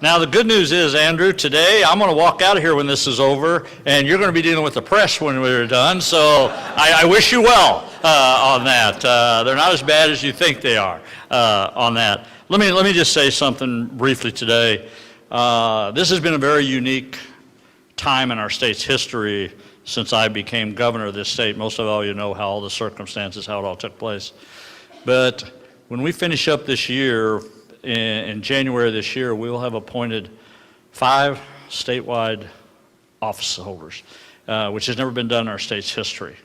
Now, the good news is, Andrew, today I'm going to walk out of here when this is over, and you're going to be dealing with the press when we're done, so I wish you well on that. They're not as bad as you think they are on that. Let me just say something briefly today. This has been a very unique time in our state's history since I became governor of this state. Most of all, you know how all the circumstances, how it all took place. But when we finish up this year, in January of this year, we will have appointed 5 statewide office holders, which has never been done in our state's history.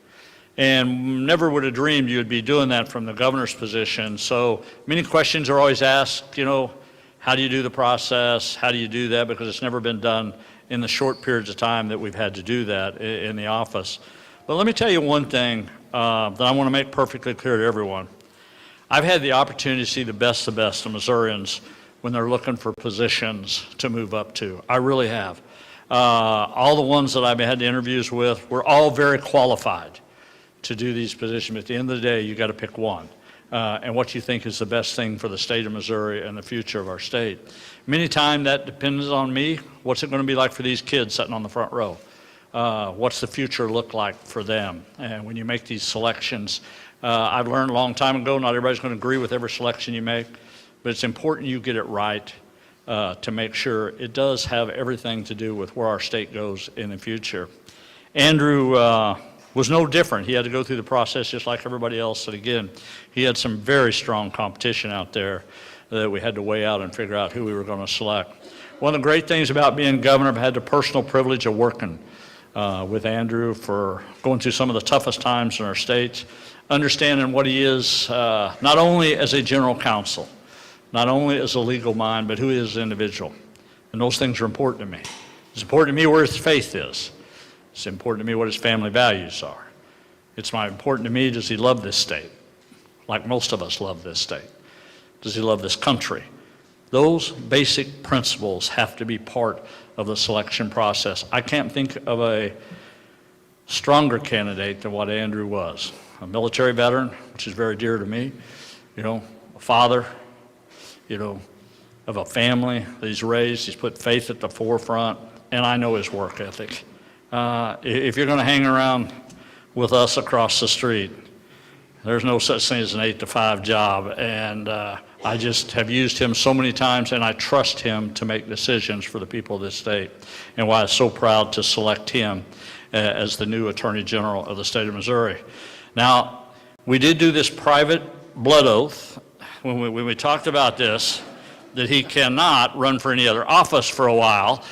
And never would have dreamed you would be doing that from the governor's position. So many questions are always asked, you know, how do you do the process? How do you do that? Because it's never been done in the short periods of time that we've had to do that in the office. But let me tell you one thing that I want to make perfectly clear to everyone. I've had the opportunity to see the best of Missourians when they're looking for positions to move up to. I really have. All the ones that I've had the interviews with were all very qualified to do these positions. But at the end of the day, you got to pick one. And what you think is the best thing for the state of Missouri and the future of our state. Many times that depends on me. What's it going to be like for these kids sitting on the front row? What's the future look like for them? And when you make these selections, I've learned a long time ago, not everybody's going to agree with every selection you make, but it's important you get it right to make sure it does have everything to do with where our state goes in the future. Andrew was no different. He had to go through the process just like everybody else. And again, he had some very strong competition out there that we had to weigh out and figure out who we were going to select. One of the great things about being governor, I've had the personal privilege of working with Andrew for going through some of the toughest times in our state, understanding what he is, not only as a general counsel, not only as a legal mind, but who he is as an individual. And those things are important to me. It's important to me where his faith is. It's important to me what his family values are. It's important to me, does he love this state? Like most of us love this state. Does he love this country? Those basic principles have to be part of the selection process. I can't think of a stronger candidate than what Andrew was. A military veteran, which is very dear to me, you know, a father, you know, of a family that he's raised. He's put faith at the forefront, and I know his work ethic. If you're going to hang around with us across the street, there's no such thing as an 8-to-5 job, and I just have used him so many times, and I trust him to make decisions for the people of this state, and why I'm so proud to select him as the new Attorney General of the state of Missouri. Now, we did do this private blood oath when we talked about this, that he cannot run for any other office for a while.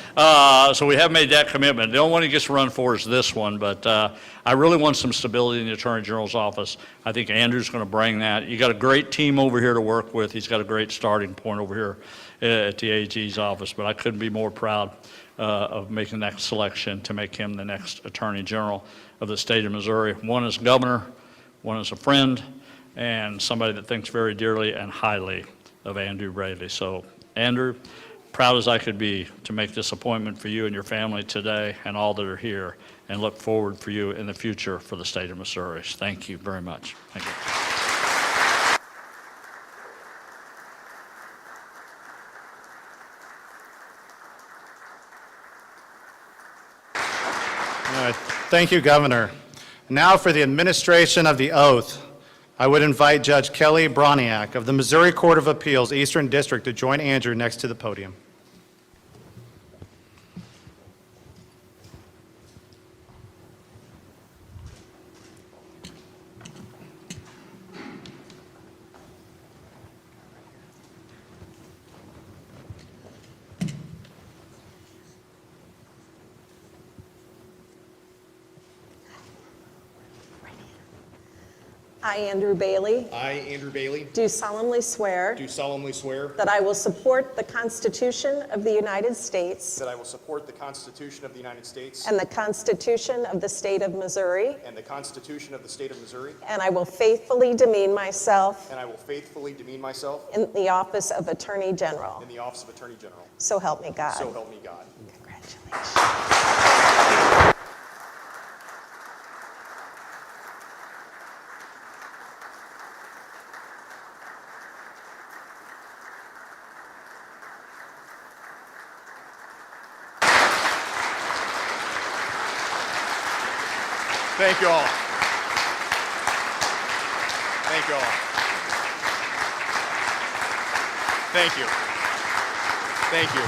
So we have made that commitment. The only one he gets to run for is this one, but I really want some stability in the Attorney General's office. I think Andrew's going to bring that. You got a great team over here to work with. He's got a great starting point over here at the AG's office, but I couldn't be more proud of making that selection to make him the next Attorney General of the state of Missouri. One as governor, one as a friend, and somebody that thinks very dearly and highly of Andrew Braley. So, Andrew, proud as I could be to make this appointment for you and your family today and all that are here, and look forward for you in the future for the state of Missouri. Thank you very much. Thank you. All right. Thank you, Governor. Now for the administration of the oath, I would invite Judge Kelly Broniak of the Missouri Court of Appeals, Eastern District, to join Andrew next to the podium. I, Andrew Bailey, I, Andrew Bailey, do solemnly swear that I will support the Constitution of the United States that I will support the Constitution of the United States and the Constitution of the State of Missouri, and the Constitution of the State of Missouri, and I will faithfully demean myself and I will faithfully demean myself in the office of Attorney General. in the office of Attorney General. So help me God. So help me God. Congratulations. Thank you all. Thank you all. Thank you. Thank you.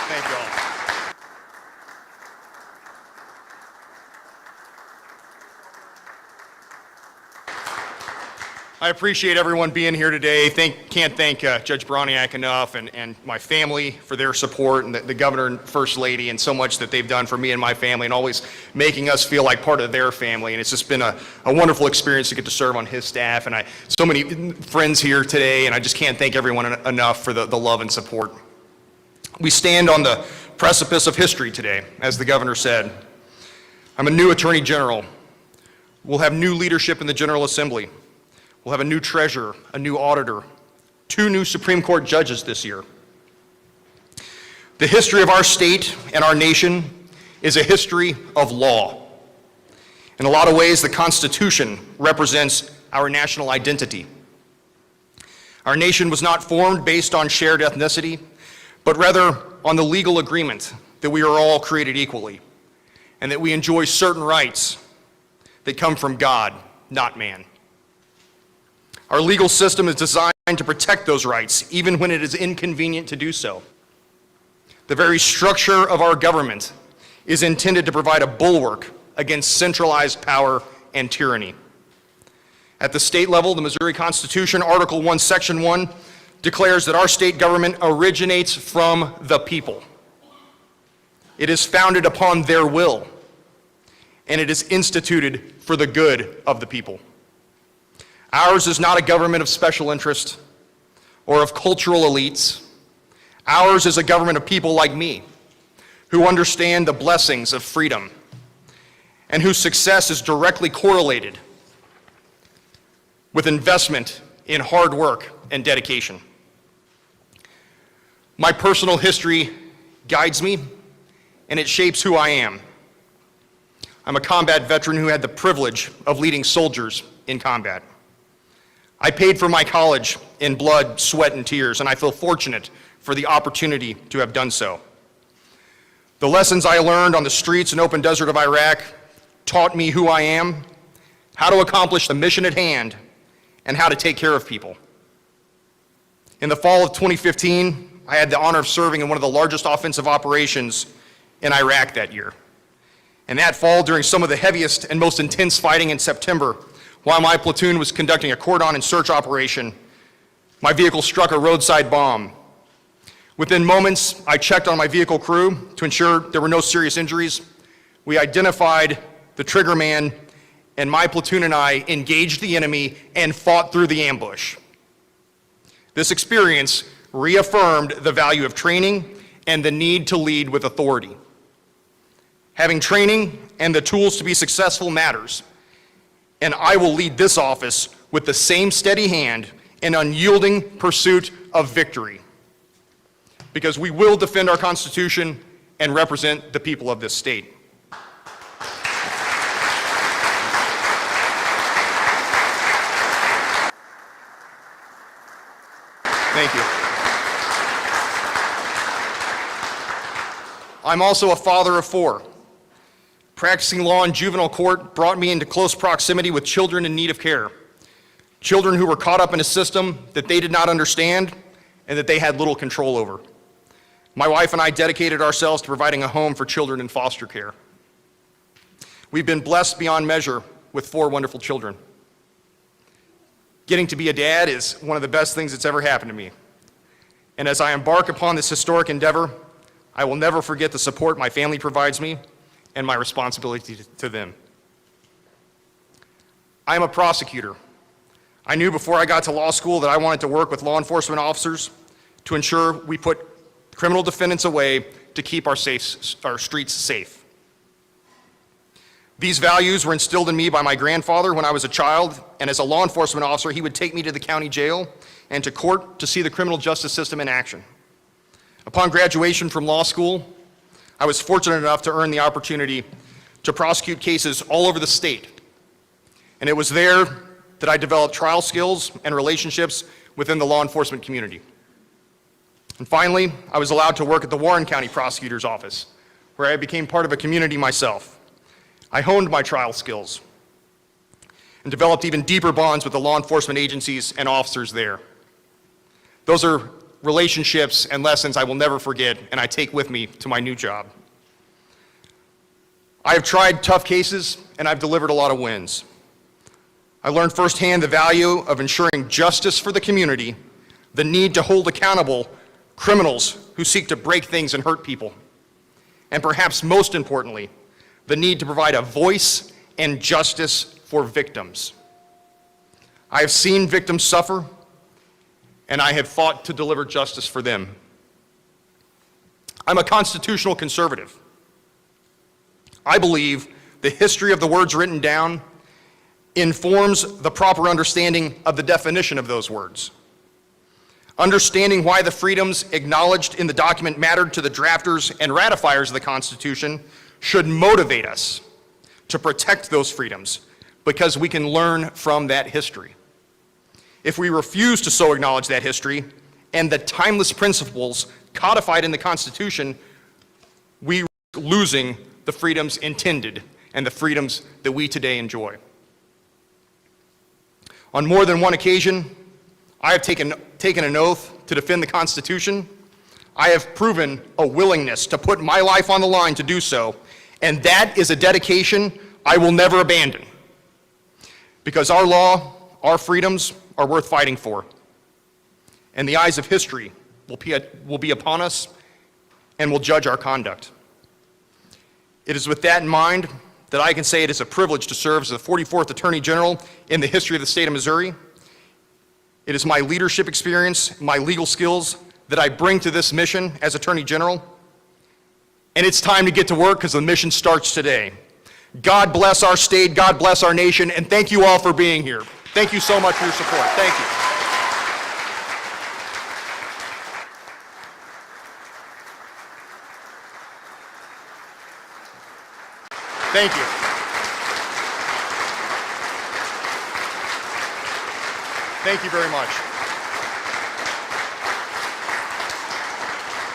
Thank you all. I appreciate everyone being here today. Can't thank Judge Broniak enough and my family for their support, and the governor and first lady, and so much that they've done for me and my family, and always making us feel like part of their family. And it's just been a wonderful experience to get to serve on his staff, and so many friends here today, and I just can't thank everyone enough for the love and support. We stand on the precipice of history today, as the governor said. I'm a new Attorney General. We'll have new leadership in the General Assembly. We'll have a new treasurer, a new auditor, 2 new Supreme Court judges this year. The history of our state and our nation is a history of law. In a lot of ways, the Constitution represents our national identity. Our nation was not formed based on shared ethnicity, but rather on the legal agreement that we are all created equally, and that we enjoy certain rights that come from God, not man. Our legal system is designed to protect those rights, even when it is inconvenient to do so. The very structure of our government is intended to provide a bulwark against centralized power and tyranny. At the state level, the Missouri Constitution, Article 1, Section 1, declares that our state government originates from the people. It is founded upon their will, and it is instituted for the good of the people. Ours is not a government of special interest or of cultural elites. Ours is a government of people like me who understand the blessings of freedom and whose success is directly correlated with investment in hard work and dedication. My personal history guides me, and it shapes who I am. I'm a combat veteran who had the privilege of leading soldiers in combat. I paid for my college in blood, sweat, and tears, and I feel fortunate for the opportunity to have done so. The lessons I learned on the streets and open desert of Iraq taught me who I am, how to accomplish the mission at hand, and how to take care of people. In the fall of 2015, I had the honor of serving in one of the largest offensive operations in Iraq that year. And that fall, during some of the heaviest and most intense fighting in September, while my platoon was conducting a cordon and search operation, my vehicle struck a roadside bomb. Within moments, I checked on my vehicle crew to ensure there were no serious injuries. We identified the trigger man, and my platoon and I engaged the enemy and fought through the ambush. This experience reaffirmed the value of training and the need to lead with authority. Having training and the tools to be successful matters, and I will lead this office with the same steady hand and unyielding pursuit of victory, because we will defend our Constitution and represent the people of this state. Thank you. I'm also a father of 4. Practicing law in juvenile court brought me into close proximity with children in need of care. Children who were caught up in a system that they did not understand and that they had little control over. My wife and I dedicated ourselves to providing a home for children in foster care. We've been blessed beyond measure with 4 wonderful children. Getting to be a dad is one of the best things that's ever happened to me. And as I embark upon this historic endeavor, I will never forget the support my family provides me and my responsibility to them. I am a prosecutor. I knew before I got to law school that I wanted to work with law enforcement officers to ensure we put criminal defendants away to keep our streets safe. These values were instilled in me by my grandfather when I was a child, and as a law enforcement officer, he would take me to the county jail and to court to see the criminal justice system in action. Upon graduation from law school, I was fortunate enough to earn the opportunity to prosecute cases all over the state. And it was there that I developed trial skills and relationships within the law enforcement community. And finally, I was allowed to work at the Warren County Prosecutor's Office, where I became part of a community myself. I honed my trial skills and developed even deeper bonds with the law enforcement agencies and officers there. Those are relationships and lessons I will never forget, and I take with me to my new job. I have tried tough cases, and I've delivered a lot of wins. I learned firsthand the value of ensuring justice for the community, the need to hold accountable criminals who seek to break things and hurt people, and perhaps most importantly, the need to provide a voice and justice for victims. I have seen victims suffer, and I have fought to deliver justice for them. I'm a constitutional conservative. I believe the history of the words written down informs the proper understanding of the definition of those words. Understanding why the freedoms acknowledged in the document mattered to the drafters and ratifiers of the Constitution should motivate us to protect those freedoms, because we can learn from that history. If we refuse to so acknowledge that history and the timeless principles codified in the Constitution, we risk losing the freedoms intended and the freedoms that we today enjoy. On more than one occasion, I have taken an oath to defend the Constitution. I have proven a willingness to put my life on the line to do so, and that is a dedication I will never abandon. Because our law, our freedoms are worth fighting for. And the eyes of history will be upon us and will judge our conduct. It is with that in mind that I can say it is a privilege to serve as the 44th Attorney General in the history of the state of Missouri. It is my leadership experience, my legal skills that I bring to this mission as Attorney General. And it's time to get to work because the mission starts today. God bless our state, God bless our nation, and thank you all for being here. Thank you so much for your support. Thank you. Thank you. Thank you very much.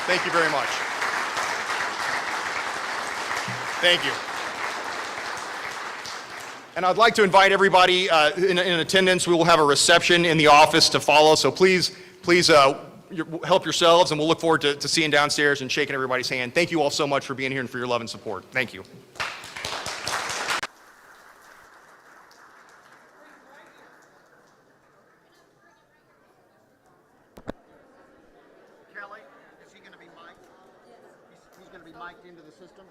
Thank you very much. Thank you. And I'd like to invite everybody in attendance. We will have a reception in the office to follow, so please help yourselves, and we'll look forward to seeing downstairs and shaking everybody's hand. Thank you all so much for being here and for your love and support. Thank you. Kelly, is he going to be mic'd? He's going to be mic'd into the system?